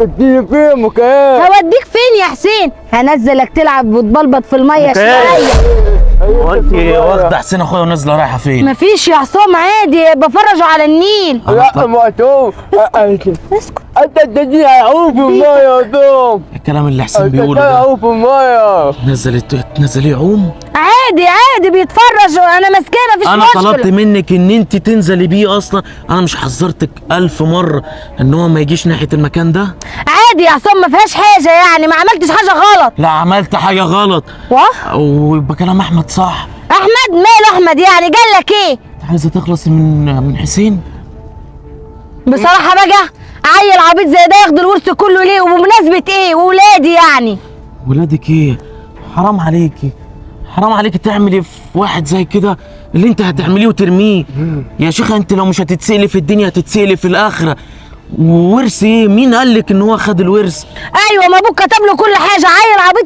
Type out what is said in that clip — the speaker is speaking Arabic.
اديني فين ايه؟ هوديك فين يا حسين؟ هنزلك تلعب وتبلبط في الميه شويه. هو انت واخده حسين اخويا ونازله رايحه فين؟ مفيش يا عصام، عادي بفرجه على النيل. لا معتوه. اسكت. انت تديني هيعوم في الميه يا عصام. الكلام اللي حسين انت بيقوله ده هيعوم في الميه. تنزلي يعوم؟ عادي بيتفرج وانا ماسكاه، مفيش انا مشكله. طلبت منك ان انت تنزلي بيه اصلا. انا مش حذرتك 1000 مره ان هو ما يجيش ناحيه المكان ده؟ عادي يا عصام، ما فيهاش حاجه يعني، ما عملتش حاجه غلط. لا عملت حاجه غلط. ويبقى كلام احمد صح. احمد ماله احمد يعني؟ قال لك ايه؟ عايزه تخلصي من حسين؟ بصراحه بقى عيل عبيط زي ده ياخد الورث كله ليه؟ وبمناسبه ايه؟ وولادي يعني. ولادك ايه؟ حرام عليكي، حرام عليكي تعملي في واحد زي كده اللي انت هتعمليه وترميه. يا شيخه انت لو مش هتتسألي في الدنيا هتتسألي في الاخره. وورث ايه؟ مين قال لك ان هو خد الورث؟ ايوه، ما ابوك كتب له كل حاجه. عيل عبيط